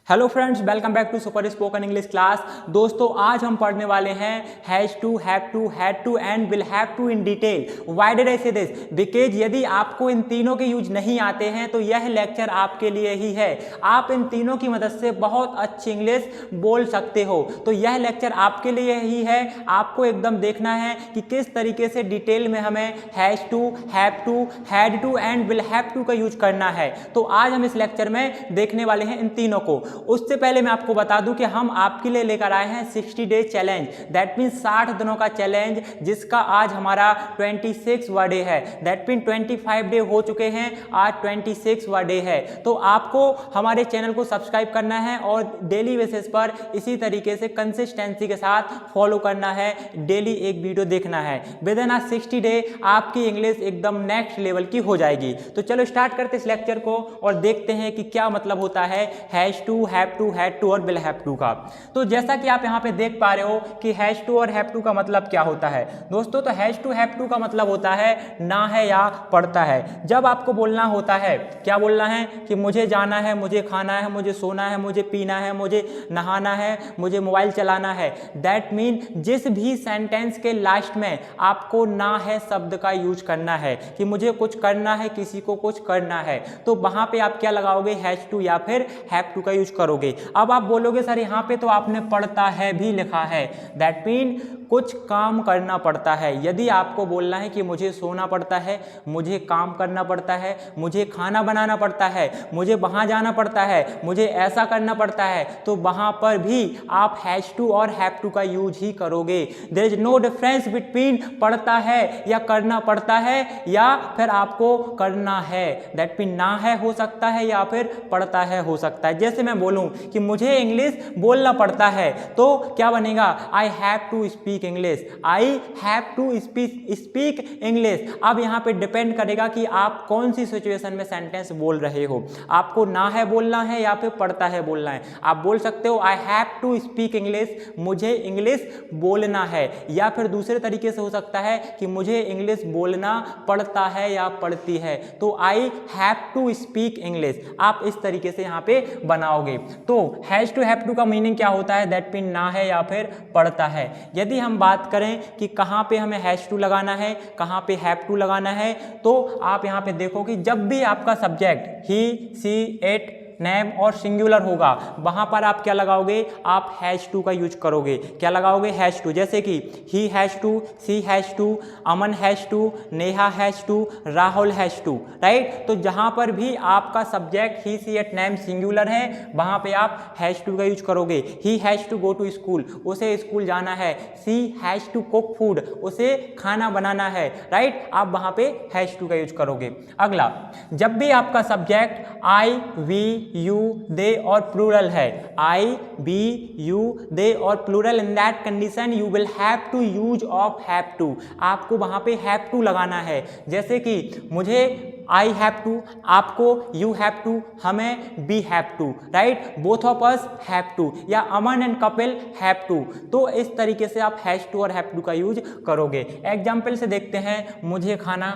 Hello friends, welcome back to super spoken English class. दोस्तों, आज हम पढ़ने वाले हैं has to, have to, had to and will have to in detail. Why did I say this? Because यदि आपको इन तीनों के यूज नहीं आते हैं तो यह लेक्चर आपके लिए ही है। आप इन तीनों की मदद से बहुत अच्छी इंग्लिश बोल सकते हो, तो यह लेक्चर आपके लिए ही है। आपको एकदम देखना है कि किस तरीके से डिटेल में हमें has to, have to, had to and will have to का यूज करना है। तो आज हम इस लेक्चर में देखने वाले हैं इन तीनों को। उससे पहले मैं आपको बता दूं कि हम आपके लिए लेकर आए हैं 60 डे चैलेंज। दैट मीन 60 दिनों का चैलेंज, जिसका आज हमारा 26वां डे है। दैट मीन 25 डे हो चुके हैं, आज 26वां डे है। तो आपको हमारे चैनल को सब्सक्राइब करना है और डेली बेसिस पर इसी तरीके से कंसिस्टेंसी के साथ फॉलो करना है। डेली एक वीडियो देखना है। विद इन 60 डे आपकी इंग्लिश एकदम नेक्स्ट लेवल की हो जाएगी। तो चलो स्टार्ट करते इस लेक्चर को और देखते हैं कि क्या मतलब होता है has to, have to, had to और विल हैव टू का। तो जैसा कि आप यहाँ पे देख पा रहे हो कि हैज़ टू और हैव टू का मतलब क्या होता है दोस्तों। तो हैज़ टू, हैव टू का मतलब होता है ना है या पड़ता है। जब आपको बोलना होता है, क्या बोलना है कि मुझे जाना है, मुझे खाना है, मुझे सोना है, मुझे पीना है, मुझे नहाना है, मुझे मोबाइल चलाना है। दैट मीन जिस भी सेंटेंस के लास्ट में आपको ना है शब्द का यूज करना है कि मुझे कुछ करना है, किसी को कुछ करना है, तो वहां पे आप क्या लगाओगे? हैज़ टू या फिर हैव टू का यूज करोगे। अब आप बोलोगे सर यहाँ पे तो आपने पढ़ता है भी लिखा है। दैट मीन कुछ काम करना पड़ता है। यदि आपको बोलना है कि मुझे सोना पड़ता है, मुझे काम करना पड़ता है, मुझे खाना बनाना पड़ता है, मुझे वहां जाना पड़ता है, मुझे ऐसा करना पड़ता है, तो वहां पर भी आप हैज़ टू और हैव टू का यूज ही करोगे। There is no difference between पढ़ता है या करना पड़ता है या फिर आपको करना है। दैट मीन ना है हो सकता है या फिर पढ़ता है हो सकता है। जैसे मैं बोलूं कि मुझे इंग्लिश बोलना पड़ता है तो क्या बनेगा? I have to speak English. I have to speak English. अब यहाँ पे डिपेंड करेगा कि आप कौन सी सिचुएशन में सेंटेंस बोल रहे हो। आपको ना है बोलना है या फिर पढ़ता है बोलना है। आप बोल सकते हो I have to speak English, मुझे इंग्लिश बोलना है। या फिर दूसरे तरीके से हो सकता है कि मुझे इंग्लिश बोलना पड़ता है या पड़ती है, तो I have to speak English. आप इस तरीके से यहाँ पे बनाओगे। तो हैज़ टू, हैव टू का मीनिंग क्या होता है? दैट मीन ना है या फिर पड़ता है। यदि हम बात करें कि कहाँ पे हमें हैज़ टू लगाना है, कहाँ पे हैव टू लगाना है, तो आप यहाँ पे देखो कि जब भी आपका subject he, she, it, name और सिंगुलर होगा, वहां पर आप क्या लगाओगे? आप हैज़ टू का यूज करोगे। क्या लगाओगे? Has to. जैसे कि he has to, she has to, Aman has to, Neha has to, Rahul has to. Right? तो जहां पर भी आपका subject he, she, it, name singular है, वहां पे आप हैज़ टू का यूज करोगे। He has to go to school, उसे स्कूल जाना है। She has to cook food, उसे खाना बनाना है। राइट? आप वहां पे हैज़ टू का यूज करोगे। अगला, जब भी आपका subject I, we, you, they और प्लूरल है, आई, बी, यू, दे और plural, in that condition you will have to use of have to. आपको वहां पे हैव टू लगाना है। जैसे कि मुझे आई हैव टू, आपको यू हैव टू, हमें we have to. Right? Both of us have to, या Aman and Kapil have to. तो इस तरीके से आप हैज टू और हैव टू का यूज करोगे। एग्जाम्पल से देखते हैं, मुझे खाना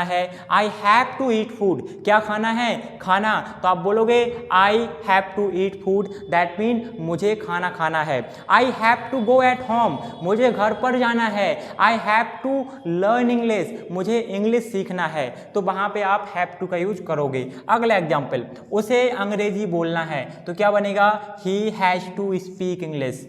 है। I have to eat food, क्या खाना है? खाना। तो आप बोलोगे I have to eat food, that mean मुझे खाना खाना है। I have to go at home, मुझे घर पर जाना है। I have to learn English, मुझे इंग्लिश सीखना है। तो वहां पे आप हैव टू का यूज करोगे। अगला एग्जाम्पल, उसे अंग्रेजी बोलना है, तो क्या बनेगा? He has to speak English.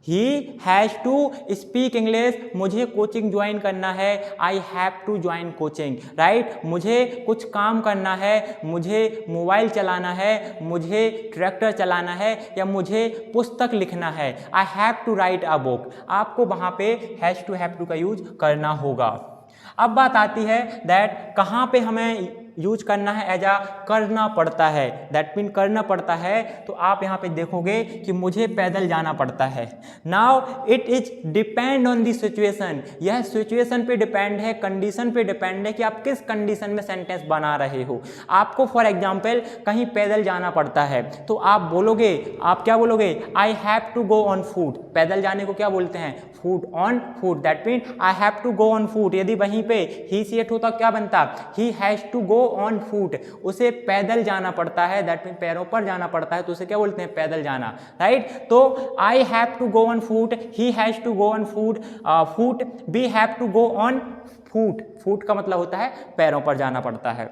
He has to speak English, मुझे कोचिंग ज्वाइन करना है। I have to join coaching. Right? मुझे कुछ काम करना है, मुझे मोबाइल चलाना है, मुझे ट्रैक्टर चलाना है, या मुझे पुस्तक लिखना है। I have to write a book. आपको वहाँ पे हैज़ टू, हैव टू का यूज करना होगा। अब बात आती है दैट कहाँ पे हमें यूज करना है? एज आ करना पड़ता है। दैट मीन करना पड़ता है, तो आप यहाँ पे देखोगे कि मुझे पैदल जाना पड़ता है। Now it is depend on the situation. यह सिचुएशन पे डिपेंड है, कंडीशन पे डिपेंड है कि आप किस कंडीशन में सेंटेंस बना रहे हो। आपको फॉर एग्जाम्पल कहीं पैदल जाना पड़ता है, तो आप बोलोगे, आप क्या बोलोगे? I have to go on foot. पैदल जाने को क्या बोलते हैं? Foot on foot. That mean I have to go on foot. यदि वहीं पे ही, सी, इट होता क्या बनता? He has to go on foot, उसे पैदल जाना पड़ता है, दैट मीन पैरों पर जाना पड़ता है, तो उसे क्या बोलते हैं, पैदल जाना, राइट। तो I have to go on foot, he has to go on foot, we have to go on foot, foot का मतलब होता है पैरों पर जाना पड़ता है।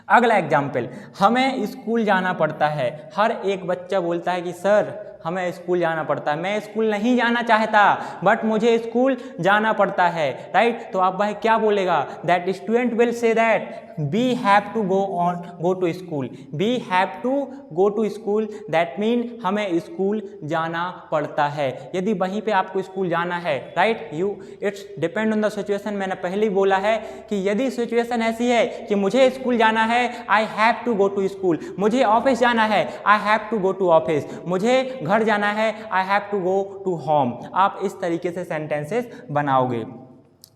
अगला एग्जाम्पल, हमें स्कूल जाना पड़ता है। हर एक बच्चा बोलता है कि सर हमें स्कूल जाना पड़ता है, मैं स्कूल नहीं जाना चाहता बट मुझे स्कूल जाना पड़ता है, राइट। तो आप भाई क्या बोलेगा, that student will say that we have to go to school, we have to go to school, that mean हमें स्कूल जाना पड़ता है। यदि वहीं पे आपको स्कूल जाना है, right, you it's depend on the situation. मैंने पहले ही बोला है कि यदि सिचुएशन ऐसी है कि मुझे स्कूल जाना है, I have to go to school, मुझे ऑफिस जाना है, I have to go to office, मुझे घर जाना है, I have to go to home. आप इस तरीके से सेंटेंसेस बनाओगे।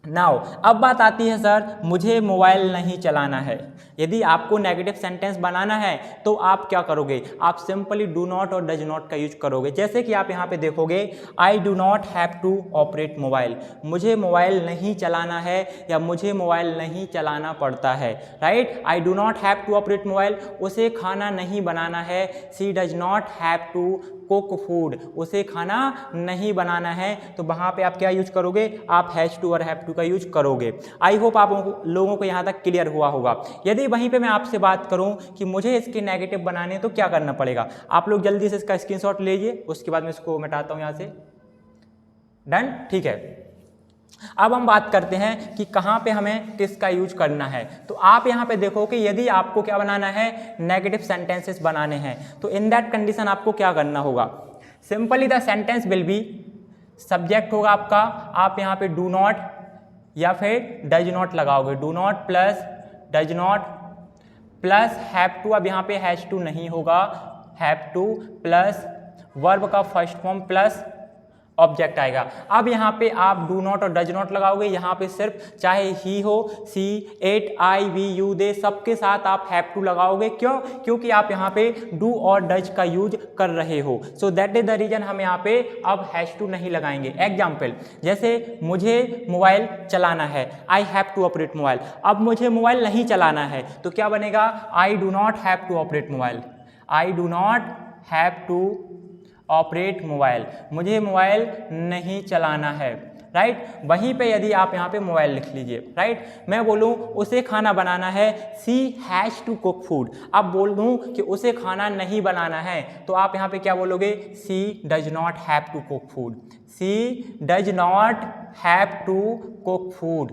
नाउ अब बात आती है सर मुझे मोबाइल नहीं चलाना है। यदि आपको नेगेटिव सेंटेंस बनाना है तो आप क्या करोगे, आप सिंपली डू नॉट और डज नॉट का यूज करोगे। जैसे कि आप यहाँ पे देखोगे, I do not have to operate mobile, मुझे मोबाइल नहीं चलाना है या मुझे मोबाइल नहीं चलाना पड़ता है, right. I do not have to operate mobile, उसे खाना नहीं बनाना है, she does not have to cook food, उसे खाना नहीं बनाना है, तो वहाँ पे आप क्या यूज करोगे, आप हैज टू और हैव टू का यूज करोगे। आई होप आप लोगों को यहाँ तक क्लियर हुआ होगा। यदि वहीं पे मैं आपसे बात करूँ कि मुझे इसके नेगेटिव बनाने तो क्या करना पड़ेगा, आप लोग जल्दी से इसका स्क्रीनशॉट लीजिए, उसके बाद मैं इसको मिटाता हूँ यहाँ से। डन, ठीक है। अब हम बात करते हैं कि कहाँ पे हमें किसका यूज करना है। तो आप यहाँ पे देखो कि यदि आपको क्या बनाना है, नेगेटिव सेंटेंसेस बनाने हैं, तो इन दैट कंडीशन आपको क्या करना होगा, simply the sentence will be, subject होगा आपका, आप यहाँ पे डू नॉट या फिर डज नॉट लगाओगे, do not plus does not plus have to, अब यहाँ पे हैज टू नहीं होगा, हैव टू प्लस वर्ब का फर्स्ट फॉर्म प्लस ऑब्जेक्ट आएगा। अब यहाँ पे आप डू नॉट और डज नॉट लगाओगे, यहाँ पे सिर्फ चाहे ही हो, she, it, I, we, you, they, सबके साथ आप हैव टू लगाओगे। क्यों, क्योंकि आप यहाँ पे डू और डज का यूज कर रहे हो, so that is the reason हम यहाँ पे अब हैज टू नहीं लगाएंगे। एग्जाम्पल, जैसे मुझे मोबाइल चलाना है, I have to operate mobile, अब मुझे मोबाइल नहीं चलाना है तो क्या बनेगा, I do not have to operate mobile, I do not have to operate mobile, मुझे मोबाइल नहीं चलाना है, राइट। वहीं पे यदि आप यहाँ पे मोबाइल लिख लीजिए, राइट, मैं बोलूँ उसे खाना बनाना है, सी हैज टू कुक फूड, अब बोल दूँ कि उसे खाना नहीं बनाना है तो आप यहाँ पे क्या बोलोगे, she does not have to cook food, she does not have to cook food,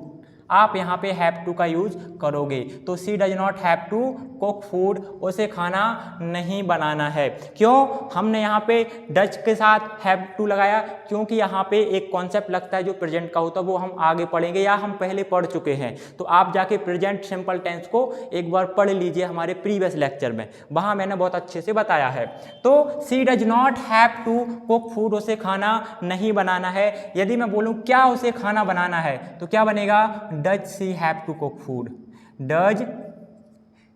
आप यहाँ पे हैव टू का यूज करोगे। तो she does not have to cook food, उसे खाना नहीं बनाना है। क्यों हमने यहाँ पे डज के साथ हैव टू लगाया, क्योंकि यहाँ पे एक कॉन्सेप्ट लगता है जो प्रेजेंट का होता है, वो हम आगे पढ़ेंगे या हम पहले पढ़ चुके हैं। तो आप जाके प्रेजेंट सिंपल टेंस को एक बार पढ़ लीजिए हमारे प्रीवियस लेक्चर में, वहाँ मैंने बहुत अच्छे से बताया है। तो she does not have to cook food, उसे खाना नहीं बनाना है। यदि मैं बोलूँ क्या उसे खाना बनाना है तो क्या बनेगा, does she have to cook food, does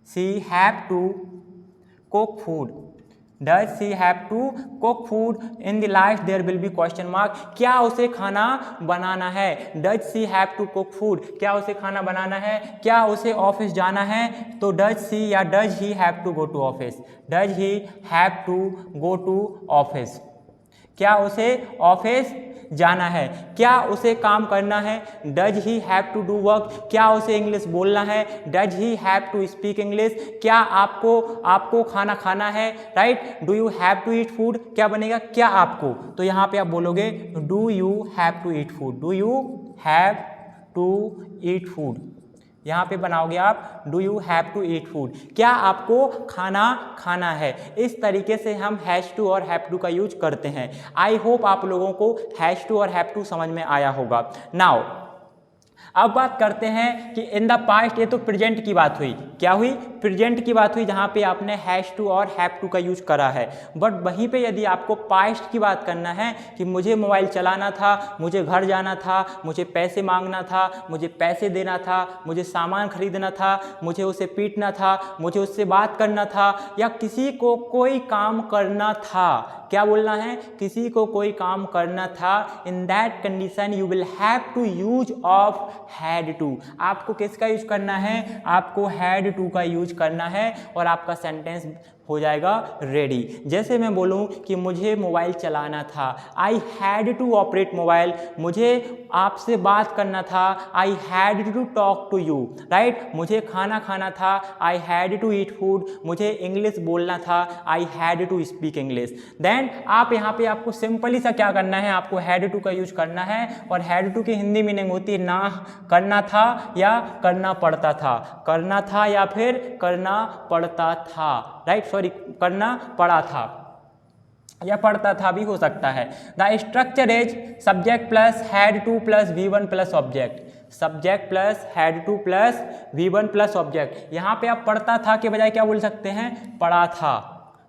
she have to cook food, does she have to cook food, in the last there will be question mark, क्या उसे खाना बनाना है, does she have to cook food, क्या उसे खाना बनाना है, क्या उसे ऑफिस जाना है, तो डज सी या does he have to go to office, does he have to go to office, क्या उसे ऑफिस जाना है, क्या उसे काम करना है, does he have to do work, क्या उसे इंग्लिश बोलना है, does he have to speak English, क्या आपको खाना खाना है, right, do you have to eat food, क्या बनेगा, क्या आपको, तो यहाँ पे आप बोलोगे do you have to eat food, do you have to eat food, यहाँ पे बनाओगे आप do you have to eat food, क्या आपको खाना खाना है। इस तरीके से हम हैज टू और हैव टू का यूज करते हैं। आई होप आप लोगों को हैज टू और हैव टू समझ में आया होगा। नाउ अब बात करते हैं कि इन द पास्ट, ये तो प्रेजेंट की बात हुई, क्या हुई, प्रेजेंट की बात हुई जहाँ पे आपने हैज टू और हैव टू का यूज करा है। बट वहीं पे यदि आपको पास्ट की बात करना है कि मुझे मोबाइल चलाना था, मुझे घर जाना था, मुझे पैसे मांगना था, मुझे पैसे देना था, मुझे सामान खरीदना था, मुझे उसे पीटना था, मुझे उससे बात करना था, या किसी को कोई काम करना था, क्या बोलना है, किसी को कोई काम करना था, in that condition you will have to use of had to. आपको किसका यूज करना है, आपको हैड टू का यूज करना है और आपका सेंटेंस हो जाएगा रेडी। जैसे मैं बोलूं कि मुझे मोबाइल चलाना था, I had to operate mobile, मुझे आपसे बात करना था, I had to talk to you, right. मुझे खाना खाना था, I had to eat food, मुझे इंग्लिश बोलना था, I had to speak English. Then आप यहाँ पे आपको सिंपली सा क्या करना है, आपको हैड टू का यूज करना है और हैड टू की हिंदी मीनिंग होती है ना करना था या करना पड़ता था, करना था या फिर करना पड़ता था, राइट, सॉरी करना पड़ा था या पढ़ता था भी हो सकता है। The structure is subject plus had to plus V1 plus object, subject plus had to plus V1 plus object. यहाँ पे आप पढ़ता था के बजाय क्या बोल सकते हैं, पढ़ा था।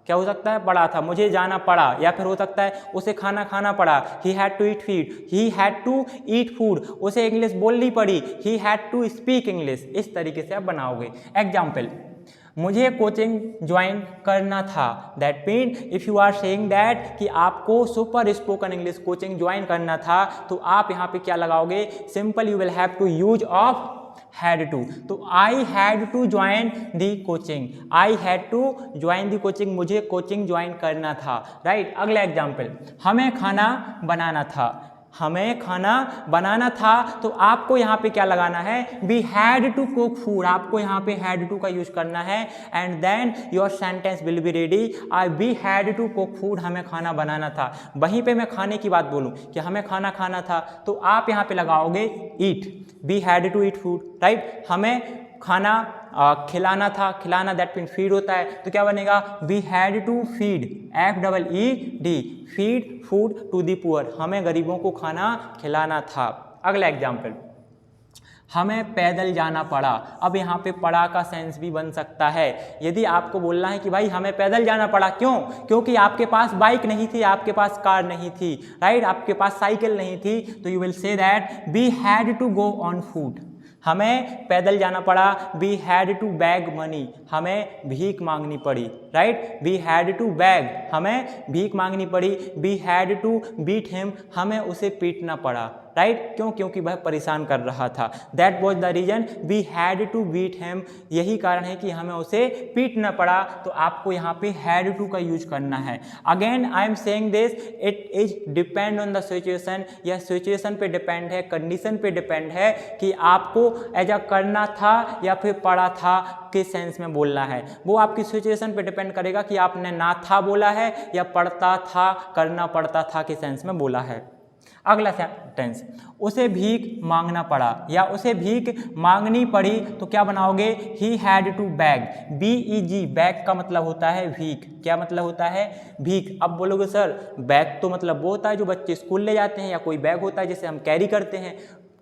क्या हो सकता है, पढ़ा था, मुझे जाना पड़ा, या फिर हो सकता है उसे खाना खाना पड़ा, he had to eat feed, he had to eat food, उसे इंग्लिश बोलनी पड़ी, he had to speak English. इस तरीके से आप बनाओगे। एग्जाम्पल, मुझे कोचिंग ज्वाइन करना था, that mean if you are saying that कि आपको super spoken English coaching join करना था, तो आप यहाँ पे क्या लगाओगे, simple you will have to use of had to. तो I had to join the coaching, I had to join the coaching, मुझे कोचिंग ज्वाइन करना था, राइट। अगला एग्जाम्पल, हमें खाना बनाना था, हमें खाना बनाना था, तो आपको यहाँ पे क्या लगाना है, we had to cook food, आपको यहाँ पे हैड टू का यूज करना है and then your sentence will be ready. I we had to cook food, हमें खाना बनाना था। वहीं पे मैं खाने की बात बोलूँ कि हमें खाना खाना था, तो आप यहाँ पे लगाओगे eat, we had to eat food, right. हमें खाना खिलाना था, खिलाना दैट मीन फीड होता है, तो क्या बनेगा, we had to feed, FEED, feed food to the poor, हमें गरीबों को खाना खिलाना था। अगला एग्जाम्पल, हमें पैदल जाना पड़ा। अब यहाँ पे पड़ा का सेंस भी बन सकता है। यदि आपको बोलना है कि भाई हमें पैदल जाना पड़ा, क्यों, क्योंकि आपके पास बाइक नहीं थी, आपके पास कार नहीं थी, राइट, आपके पास साइकिल नहीं थी, तो you will say that we had to go on foot, हमें पैदल जाना पड़ा, we had to beg money, हमें भीख मांगनी पड़ी, right, we had to beg, हमें भीख मांगनी पड़ी, we had to beat him, हमें उसे पीटना पड़ा, राइट, क्यों, क्योंकि वह परेशान कर रहा था, that was the reason we had to beat him, यही कारण है कि हमें उसे पीटना पड़ा, तो आपको यहाँ पे हैड टू का यूज करना है। Again I am saying this, it is depend on the situation, यह सिचुएशन पे डिपेंड है, कंडीशन पे डिपेंड है कि आपको एज अ करना था या फिर पड़ा था किस सेंस में बोलना है, वो आपकी सिचुएशन पे डिपेंड करेगा कि आपने ना था बोला है या पढ़ता था, करना पड़ता था के सेंस में बोला है। अगला सेंटेंस, उसे भीख मांगना पड़ा या उसे भीख मांगनी पड़ी, तो क्या बनाओगे, he had to beg, BEG, beg का मतलब होता है भीख, क्या मतलब होता है, भीख। अब बोलोगे सर बैग तो मतलब वो होता है जो बच्चे स्कूल ले जाते हैं, या कोई बैग होता है जिसे हम कैरी करते हैं,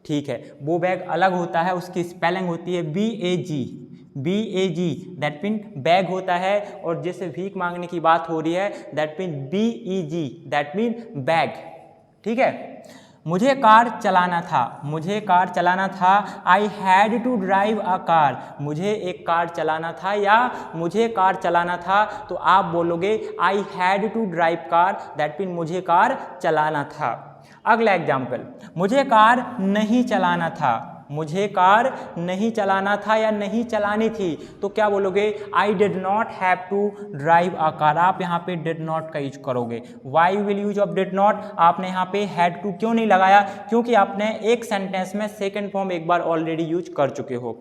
ठीक है, वो बैग अलग होता है, उसकी स्पेलिंग होती है BAG, दैट मीन बैग होता है, और जैसे भीख मांगने की बात हो रही है that mean BEG, that mean bag, ठीक है। मुझे कार चलाना था, मुझे कार चलाना था, I had to drive a car, मुझे एक कार चलाना था या मुझे कार चलाना था, तो आप बोलोगे I had to drive car, that mean मुझे कार चलाना था। अगला एग्जाम्पल, मुझे कार नहीं चलाना था, मुझे कार नहीं चलाना था या नहीं चलानी थी, तो क्या बोलोगे, I did not have to drive a car, आप यहाँ पे डिड नॉट का यूज करोगे। Why will use of did not, आपने यहाँ पे हैड टू क्यों नहीं लगाया, क्योंकि आपने एक सेंटेंस में सेकंड फॉर्म एक बार ऑलरेडी यूज कर चुके हो।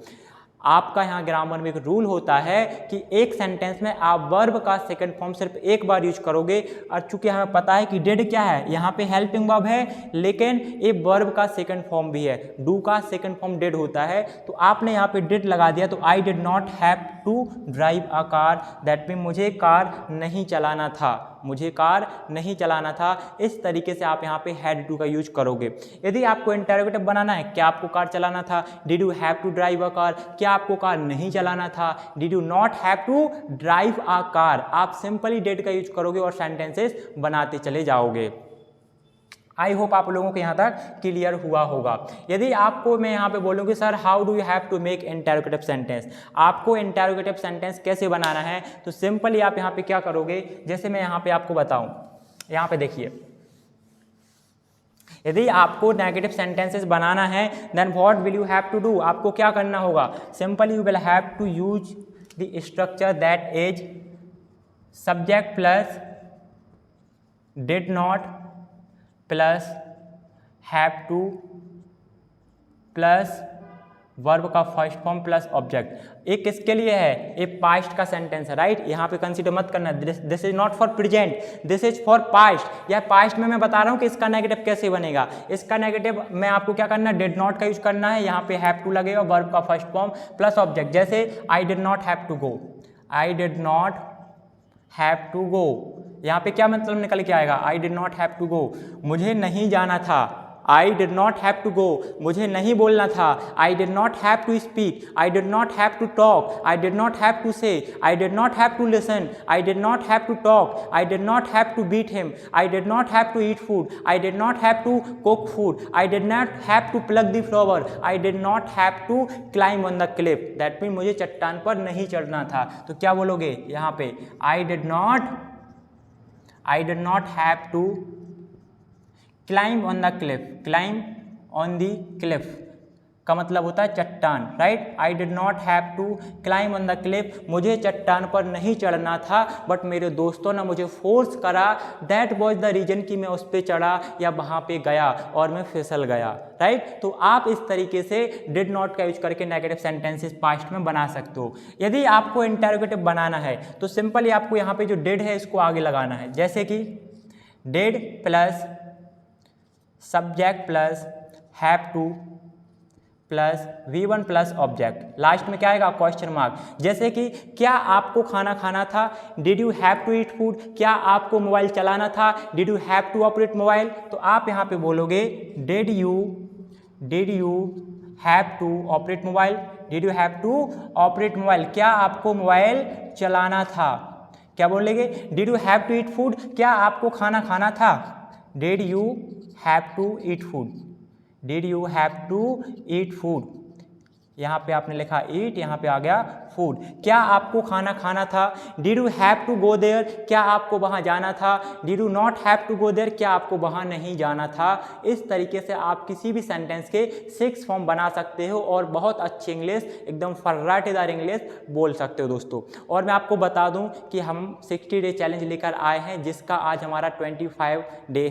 आपका यहाँ ग्रामर में एक रूल होता है कि एक सेंटेंस में आप वर्ब का सेकंड फॉर्म सिर्फ एक बार यूज करोगे, और चूंकि हमें पता है कि डिड क्या है, यहाँ पे हेल्पिंग वर्ब है, लेकिन ये वर्ब का सेकंड फॉर्म भी है, डू का सेकंड फॉर्म डिड होता है, तो आपने यहाँ पे डिड लगा दिया, तो I did not have to drive a car, that mean मुझे कार नहीं चलाना था, मुझे कार नहीं चलाना था। इस तरीके से आप यहाँ पे हैड टू का यूज करोगे। यदि आपको इंटरोगेटिव बनाना है, क्या आपको कार चलाना था, did you have to drive a car, क्या आपको कार नहीं चलाना था, did you not have to drive a car, आप सिंपली डिड का यूज करोगे और सेंटेंसेस बनाते चले जाओगे। आई होप आप लोगों को यहाँ तक क्लियर हुआ होगा। यदि आपको मैं यहाँ पे बोलूँ sir how do you have to make interrogative sentence, आपको इंटरोगेटिव सेंटेंस कैसे बनाना है, तो सिंपली आप यहाँ पे क्या करोगे, जैसे मैं यहाँ पे आपको बताऊँ, यहाँ पे देखिए, यदि आपको नेगेटिव सेंटेंसेस बनाना है then what will you have to do, आपको क्या करना होगा, simply you will have to use the structure that is subject plus did not plus have to plus verb का फर्स्ट फॉर्म प्लस ऑब्जेक्ट। एक किसके लिए है, एक पास्ट का सेंटेंस है, राइट। यहाँ पे कंसीडर मत करना, this is not for present, this is for past. या पास्ट में मैं बता रहा हूँ कि इसका नेगेटिव कैसे बनेगा। इसका नेगेटिव में आपको क्या करना है, डिड नॉट का यूज करना है, यहाँ पे हैव टू लगेगा, वर्ब का फर्स्ट फॉर्म प्लस ऑब्जेक्ट। जैसे I did not have to go, I did not have to go, यहाँ पे क्या मतलब निकल के आएगा, I did not have to go, मुझे नहीं जाना था। I did not have to go, मुझे नहीं बोलना था। I did not have to speak, I did not have to talk, I did not have to से, I did not have to listen, I did not have to talk, I did not have to beat him, I did not have to eat food, I did not have to cook food, I did not have to plug the flower, I did not have to climb on the cliff. That mean मुझे चट्टान पर नहीं चढ़ना था। तो क्या बोलोगे यहाँ पे, I did not have to climb on the cliff, climb on the cliff का मतलब होता है चट्टान, right. I did not have to climb on the cliff, मुझे चट्टान पर नहीं चढ़ना था, बट मेरे दोस्तों ने मुझे फोर्स करा, दैट वॉज द रीजन कि मैं उस पर चढ़ा या वहाँ पे गया और मैं फिसल गया, राइट। तो आप इस तरीके से डिड नॉट का यूज करके नेगेटिव सेंटेंसेस पास्ट में बना सकते हो। यदि आपको इंटरोगेटिव बनाना है तो सिंपली आपको यहाँ पे जो डिड है इसको आगे लगाना है, जैसे कि did plus subject plus have to plus V1 plus object, last में क्या आएगा, क्वेश्चन मार्क। जैसे कि क्या आपको खाना खाना था, did you have to eat food, क्या आपको मोबाइल चलाना था, did you have to operate mobile. तो आप यहाँ पे बोलोगे did you have to operate mobile, did you have to operate mobile, क्या आपको मोबाइल चलाना था। क्या बोलेंगे, did you have to eat food, क्या आपको खाना खाना था, did you have to eat food, did you have to eat food. यहाँ पे आपने लिखा ईट, यहाँ पे आ गया फूड। क्या आपको खाना खाना था, did you have to go there, क्या आपको वहाँ जाना था, did you not have to go there, क्या आपको वहाँ नहीं जाना था। इस तरीके से आप किसी भी सेंटेंस के 6 फॉर्म बना सकते हो और बहुत अच्छी इंग्लिश, एकदम फर्राटेदार इंग्लिश बोल सकते हो दोस्तों। और मैं आपको बता दूं कि हम 60 डे चैलेंज लेकर आए हैं, जिसका आज हमारा 25 डे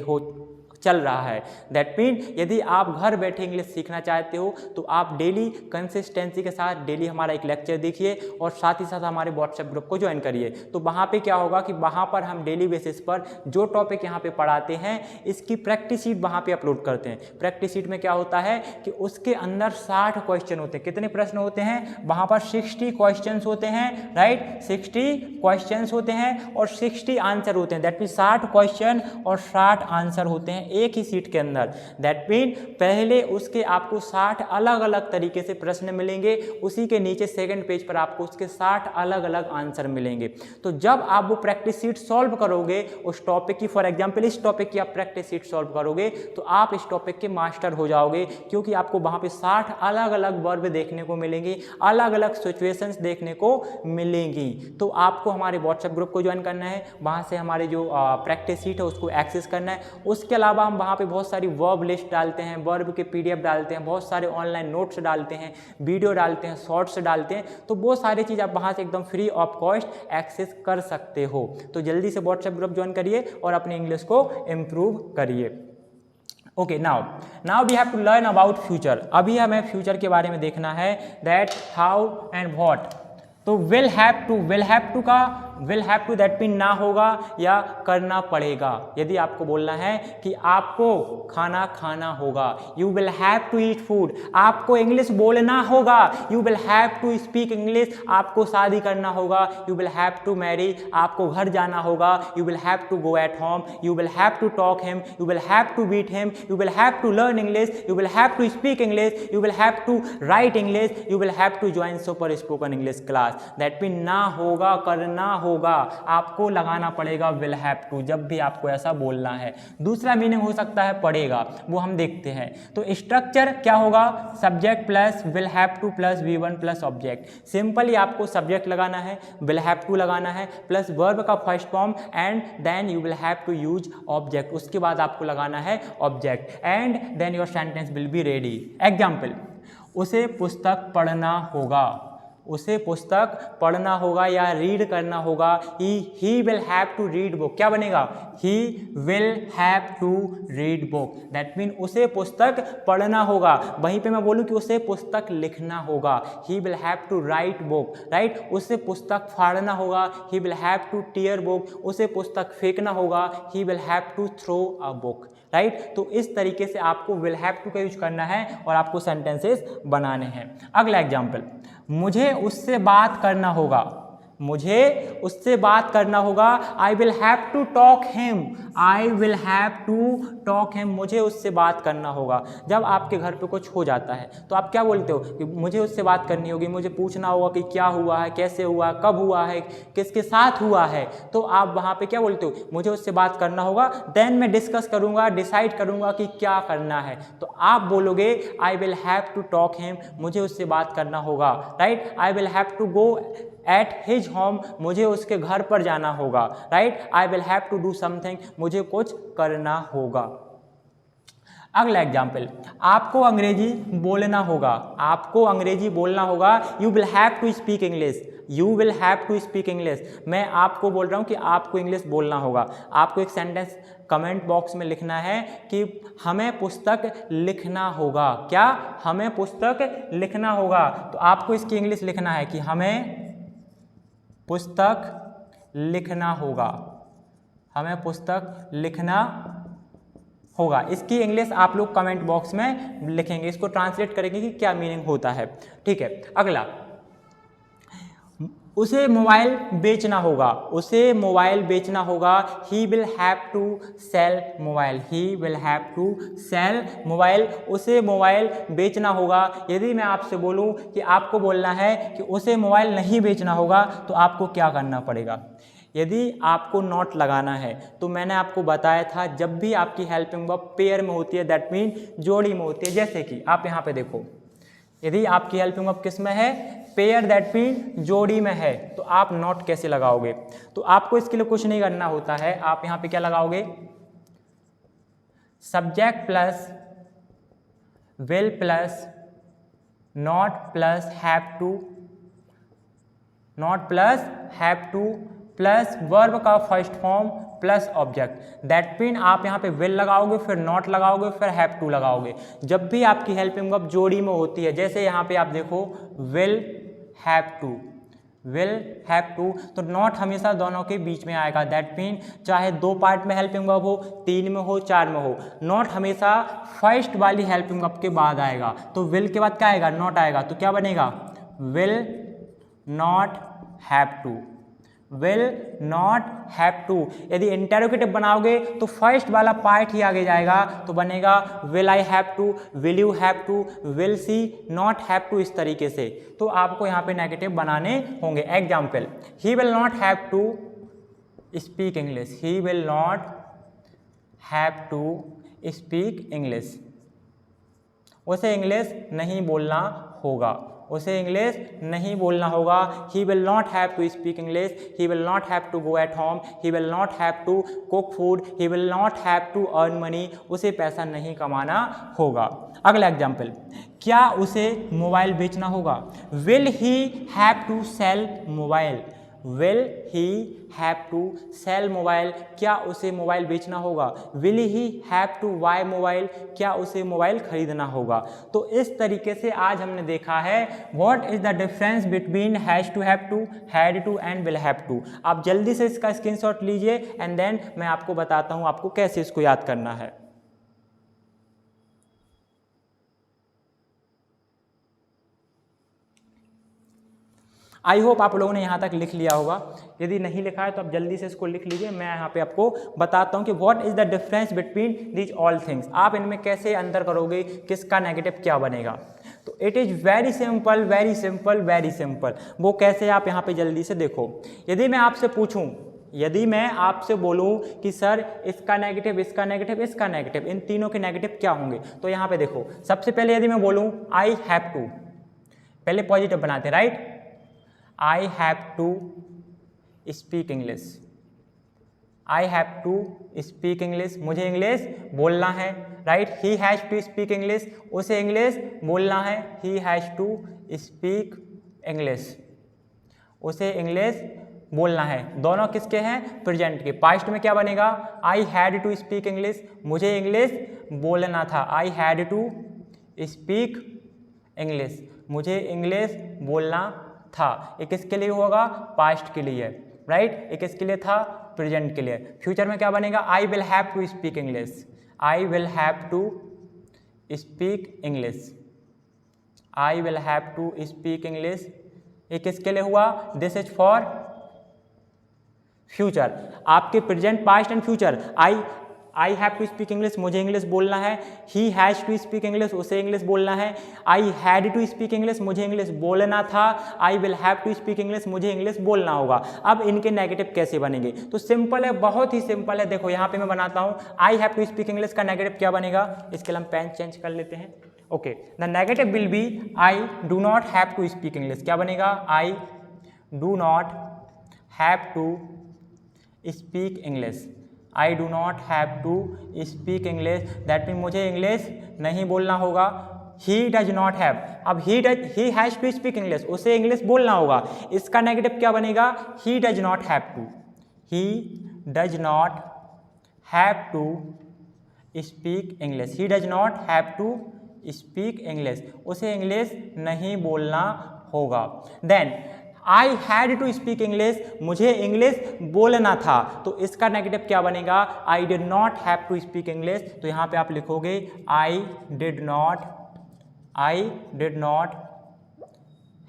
चल रहा है। दैट मीन यदि आप घर बैठे इंग्लिश सीखना चाहते हो तो आप डेली कंसिस्टेंसी के साथ डेली हमारा एक लेक्चर देखिए और साथ ही साथ हमारे व्हाट्सएप ग्रुप को ज्वाइन करिए। तो वहाँ पे क्या होगा कि वहाँ पर हम डेली बेसिस पर जो टॉपिक यहाँ पे पढ़ाते हैं इसकी प्रैक्टिस शीट वहाँ पे अपलोड करते हैं। प्रैक्टिस शीट में क्या होता है कि उसके अंदर 60 क्वेश्चन होते हैं। कितने प्रश्न होते हैं वहाँ पर? 60 क्वेश्चन होते हैं, राइट। 60 क्वेश्चन होते हैं और 60 आंसर होते हैं। दैट मीन 60 क्वेश्चन और 60 आंसर होते हैं एक ही सीट के अंदर। दैट मीन पहले उसके आपको 60 अलग अलग तरीके से प्रश्न मिलेंगे, उसी के नीचे सेकंड पेज पर आपको उसके 60 अलग अलग आंसर मिलेंगे। तो जब आप वो प्रैक्टिस सीट सॉल्व करोगे उस टॉपिक की, फॉर एग्जांपल इस टॉपिक की आप प्रैक्टिस सीट सॉल्व करोगे तो आप इस टॉपिक के मास्टर हो जाओगे, क्योंकि आपको वहाँ पे 60 अलग अलग वर्ब देखने को मिलेंगी, अलग अलग सिचुएशंस देखने को मिलेंगी। तो आपको हमारे व्हाट्सएप ग्रुप को ज्वाइन करना है, वहाँ से हमारे जो प्रैक्टिस सीट है उसको एक्सेस करना है। उसके अलावा हम वहाँ पे बहुत सारी वर्ब लिस्ट डालते हैं, वर्ब के PDF डालते हैं, बहुत सारे ऑनलाइन नोट्स डालते हैं, वीडियो डालते हैं, शॉर्ट्स डालते हैं। तो वो सारी चीज़ आप वहाँ से एकदम फ्री ऑफ कॉस्ट एक्सेस कर सकते हो। तो जल्दी से व्हाट्सएप ग्रुप ज्वाइन करिए और अपनी इंग्लिश को इम्प्रूव करिए। Okay, now we have to learn about future. अभी हमें फ्यूचर के बारे में देखना है, दैट हाउ एंड व्हाट। तो विल हैव टू का will have to that mean ना होगा या करना पड़ेगा। यदि आपको बोलना है कि आपको खाना खाना होगा, you will have to eat food. आपको इंग्लिश बोलना होगा, you will have to speak English. आपको शादी करना होगा, you will have to marry. आपको घर जाना होगा, you will have to go at home, you will have to talk him, you will have to beat him, you will have to learn English, you will have to speak English, you will have to write English, you will have to join super spoken English class. That mean ना होगा, करना होगा, होगा, आपको लगाना पड़ेगा will have to जब भी आपको ऐसा बोलना है। दूसरा मीनिंग हो सकता है पड़ेगा, वो हम देखते हैं। तो स्ट्रक्चर क्या होगा, subject plus will have to plus V1 plus object. Simply आपको सब्जेक्ट लगाना है, विल हैव टू लगाना है प्लस वर्ब का first form and then you will have to use object. उसके बाद आपको लगाना है object and then your sentence will be ready. Example, उसे पुस्तक पढ़ना होगा, उसे पुस्तक पढ़ना होगा या रीड करना होगा। He will have to read book, क्या बनेगा, he will have to read book. That mean उसे पुस्तक पढ़ना होगा। वहीं पे मैं बोलूँ कि उसे पुस्तक लिखना होगा, he will have to write book, right. उसे पुस्तक फाड़ना होगा, he will have to tear book. उसे पुस्तक फेंकना होगा, he will have to throw a book, right. तो इस तरीके से आपको विल हैव टू का यूज करना है और आपको सेंटेंसेस बनाने हैं। अगला एग्जाम्पल, मुझे उससे बात करना होगा, मुझे उससे बात करना होगा। I will have to talk him, I will have to talk him. मुझे उससे बात करना होगा। जब आपके घर पे कुछ हो जाता है तो आप क्या बोलते हो कि मुझे उससे बात करनी होगी, मुझे पूछना होगा कि क्या हुआ है, कैसे हुआ, कब हुआ है, किसके साथ हुआ है। तो आप वहाँ पे क्या बोलते हो, मुझे उससे बात करना होगा, देन मैं डिस्कस करूँगा, डिसाइड करूँगा कि क्या करना है। तो आप बोलोगे I will have to talk him, मुझे उससे बात करना होगा, right. I will have to go at his home, मुझे उसके घर पर जाना होगा, right. I will have to do something, मुझे कुछ करना होगा। अगला एग्जाम्पल, आपको अंग्रेजी बोलना होगा, आपको अंग्रेजी बोलना होगा। You will have to speak English, you will have to speak English. मैं आपको बोल रहा हूँ कि आपको इंग्लिश बोलना होगा। आपको एक सेंटेंस कमेंट बॉक्स में लिखना है कि हमें पुस्तक लिखना होगा, क्या, हमें पुस्तक लिखना होगा। तो आपको इसकी इंग्लिश लिखना है कि हमें पुस्तक लिखना होगा, हमें पुस्तक लिखना होगा। इसकी इंग्लिश आप लोग कमेंट बॉक्स में लिखेंगे, इसको ट्रांसलेट करेंगे कि क्या मीनिंग होता है, ठीक है। अगला, उसे मोबाइल बेचना होगा, उसे मोबाइल बेचना होगा। He will have to sell mobile, he will have to sell mobile. उसे मोबाइल बेचना होगा। यदि मैं आपसे बोलूं कि आपको बोलना है कि उसे मोबाइल नहीं बेचना होगा तो आपको क्या करना पड़ेगा। यदि आपको नॉट लगाना है तो मैंने आपको बताया था जब भी आपकी हेल्पिंग वर्ब पेयर में होती है, दैट मीन जोड़ी में होती है। जैसे कि आप यहाँ पे देखो, यदि आपकी हेल्पिंग वर्ब किस में है, पेयर, दैट मीन जोड़ी में है, तो आप नॉट कैसे लगाओगे। तो आपको इसके लिए कुछ नहीं करना होता है। आप यहाँ पे क्या लगाओगे, subject plus will plus not plus have to, not plus have to plus verb का first form plus object. That mean आप यहाँ पे विल लगाओगे, फिर नॉट लगाओगे, फिर हैव टू लगाओगे। जब भी आपकी हेल्पिंग वर्ब जोड़ी में होती है, जैसे यहाँ पे आप देखो will have to, will have to, तो नॉट हमेशा दोनों के बीच में आएगा। दैट मीन चाहे दो पार्ट में हेल्पिंग वर्ब हो, तीन में हो, चार में हो, नॉट हमेशा फर्स्ट वाली हेल्पिंग वर्ब के बाद आएगा। तो विल के बाद क्या आएगा, नॉट आएगा। तो क्या बनेगा, will not have to, will not have to. यदि इंटेरोगेटिव बनाओगे तो फर्स्ट वाला पार्ट ही आगे जाएगा, तो बनेगा will I have to, will you have to, will she not have to, इस तरीके से। तो आपको यहाँ पे नेगेटिव बनाने होंगे। Example, he will not have to speak English, he will not have to speak English. उसे इंग्लिश नहीं बोलना होगा, उसे इंग्लिश नहीं बोलना होगा। He will not have to speak English, he will not have to go at home, he will not have to cook food, he will not have to earn money. उसे पैसा नहीं कमाना होगा। अगला एग्जाम्पल, क्या उसे मोबाइल बेचना होगा। Will he have to sell mobile, will he have to sell mobile, क्या उसे मोबाइल बेचना होगा। Will he have to buy mobile, क्या उसे मोबाइल खरीदना होगा। तो इस तरीके से आज हमने देखा है what is the difference between has to have to, had to and will have to. आप जल्दी से इसका स्क्रीनशॉट लीजिए एंड देन मैं आपको बताता हूँ आपको कैसे इसको याद करना है। आई होप आप लोगों ने यहाँ तक लिख लिया होगा। यदि नहीं लिखा है तो आप जल्दी से इसको लिख लीजिए। मैं यहाँ पे आपको बताता हूँ कि what is the difference between these all things. आप इनमें कैसे अंतर करोगे, किसका नेगेटिव क्या बनेगा। तो it is very simple very simple very simple. वो कैसे, आप यहाँ पे जल्दी से देखो। यदि मैं आपसे पूछूं, यदि मैं आपसे बोलूं कि सर इसका नेगेटिव, इसका नेगेटिव, इसका नेगेटिव, इन तीनों के नेगेटिव क्या होंगे, तो यहाँ पे देखो सबसे पहले यदि मैं बोलूं आई हैव टू, पहले पॉजिटिव बनाते हैं, right. I have to speak English, I have to speak English, मुझे इंग्लिश बोलना है, right. He has to speak English, उसे इंग्लिश बोलना है, he has to speak English, उसे इंग्लिश बोलना है। दोनों किसके हैं, प्रेजेंट के। पास्ट में क्या बनेगा, I had to speak English, मुझे इंग्लिश बोलना था, I had to speak English, मुझे इंग्लिश बोलना था। ये किसके लिए होगा, पास्ट के लिए, राइट। ये किसके लिए था, प्रेजेंट के लिए। फ्यूचर में क्या बनेगा, I will have to speak English, I will have to speak English, I will have to speak English. ये किसके लिए हुआ, दिस इज फॉर फ्यूचर, आपके present, past and future. I have to speak English, मुझे English बोलना है। He has to speak English, उसे English बोलना है। I had to speak English, मुझे इंग्लिश बोलना था। I will have to speak English, मुझे इंग्लिश बोलना होगा। अब इनके नेगेटिव कैसे बनेंगे, तो सिंपल है, बहुत ही सिंपल है। देखो यहाँ पे मैं बनाता हूँ, I have to speak English का नेगेटिव क्या बनेगा, इसके लिए हम पेन चेंज कर लेते हैं। Okay, the negative will be I do not have to speak English. क्या बनेगा, I do not have to speak English, I do not have to speak English, that mean मुझे इंग्लिश नहीं बोलना होगा। He does not have, अब he has to speak English, उसे English बोलना होगा। इसका नेगेटिव क्या बनेगा, he does not have to, he does not have to speak English, he does not have to speak English, उसे इंग्लिश नहीं बोलना होगा। Then I had to speak English, मुझे इंग्लिश बोलना था, तो इसका नेगेटिव क्या बनेगा, I did not have to speak English. तो यहाँ पे आप लिखोगे I did not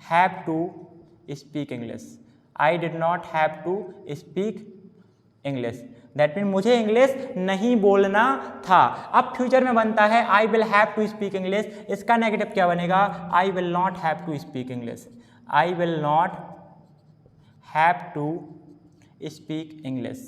have to speak English, I did not have to speak English, that mean मुझे इंग्लिश नहीं बोलना था। अब फ्यूचर में बनता है I will have to speak English, इसका नेगेटिव क्या बनेगा, I will not have to speak English, I will not have to speak English.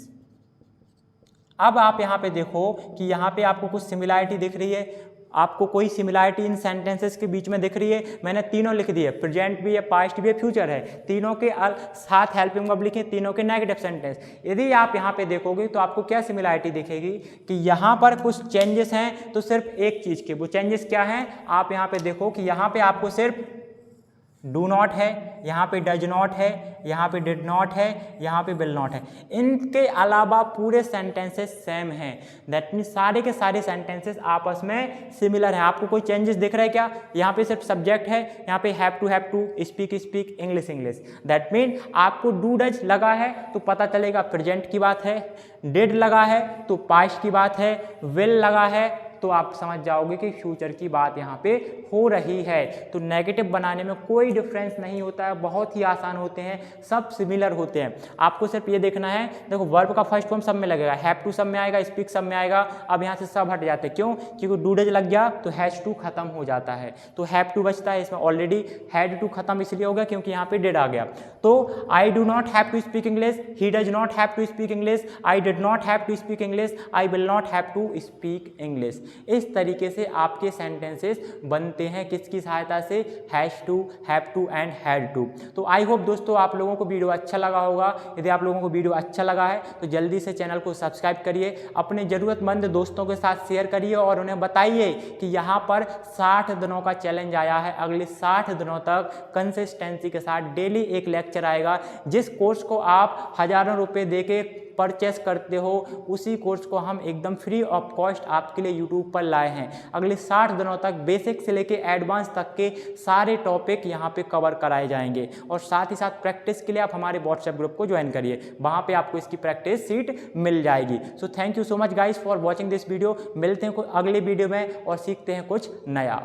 अब आप यहाँ पे देखो कि यहाँ पे आपको कुछ सिमिलैरिटी दिख रही है, आपको कोई सिमिलैरिटी इन सेंटेंसेस के बीच में दिख रही है। मैंने तीनों लिख दिए, प्रेजेंट भी है, पास्ट भी है, फ्यूचर है, तीनों के साथ हेल्पिंग वर्ब लिखे, तीनों के नेगेटिव सेंटेंस। यदि आप यहाँ पे देखोगे तो आपको क्या सिमिलैरिटी दिखेगी कि यहाँ पर कुछ चेंजेस हैं, तो सिर्फ एक चीज़ के, वो चेंजेस क्या हैं, आप यहाँ पे देखो कि यहाँ पे आपको सिर्फ डू नॉट है, यहाँ पे डज नॉट है, यहाँ पे डिड नॉट है, यहाँ पे विल नॉट है। इनके अलावा पूरे सेंटेंसेस सेम हैं, दैट मीन सारे के सारे सेंटेंसेस आपस में सिमिलर हैं। आपको कोई चेंजेस दिख रहा है क्या, यहाँ पे सिर्फ सब्जेक्ट है, यहाँ पे have to speak speak English English, that mean आपको डू डज लगा है तो पता चलेगा प्रेजेंट की बात है, डिड लगा है तो पास्ट की बात है, विल लगा है तो आप समझ जाओगे कि फ्यूचर की बात यहाँ पे हो रही है। तो नेगेटिव बनाने में कोई डिफरेंस नहीं होता है, बहुत ही आसान होते हैं, सब सिमिलर होते हैं। आपको सिर्फ ये देखना है, देखो वर्ब का फर्स्ट फॉर्म सब में लगेगा, हैव टू सब में आएगा, स्पीक सब में आएगा। अब यहाँ से सब हट जाते हैं, क्यों, क्योंकि डू डज लग गया तो हैज टू खत्म हो जाता है, तो हैव टू बचता है। इसमें ऑलरेडी हैड टू खत्म इसलिए हो गया क्योंकि यहाँ पे डिड आ गया। तो I do not have to speak English, he does not have to speak English, I did not have to speak English, I will not have to speak English. इस तरीके से आपके सेंटेंसेस बनते हैं, किसकी सहायता से, has to, have to and had to. तो आई होप दोस्तों आप लोगों को वीडियो अच्छा लगा होगा। यदि आप लोगों को वीडियो अच्छा लगा है तो जल्दी से चैनल को सब्सक्राइब करिए, अपने ज़रूरतमंद दोस्तों के साथ शेयर करिए और उन्हें बताइए कि यहाँ पर 60 दिनों का चैलेंज आया है। अगले 60 दिनों तक कंसिस्टेंसी के साथ डेली एक लेक्चर आएगा। जिस कोर्स को आप हज़ारों रुपये देके परचेस करते हो, उसी कोर्स को हम एकदम फ्री ऑफ कॉस्ट आपके लिए यूट्यूब पर लाए हैं। अगले 60 दिनों तक बेसिक से लेके एडवांस तक के सारे टॉपिक यहाँ पे कवर कराए जाएंगे और साथ ही साथ प्रैक्टिस के लिए आप हमारे व्हाट्सएप ग्रुप को ज्वाइन करिए, वहाँ पे आपको इसकी प्रैक्टिस सीट मिल जाएगी। So thank you so much guys for watching this video. मिलते हैं अगले वीडियो में और सीखते हैं कुछ नया।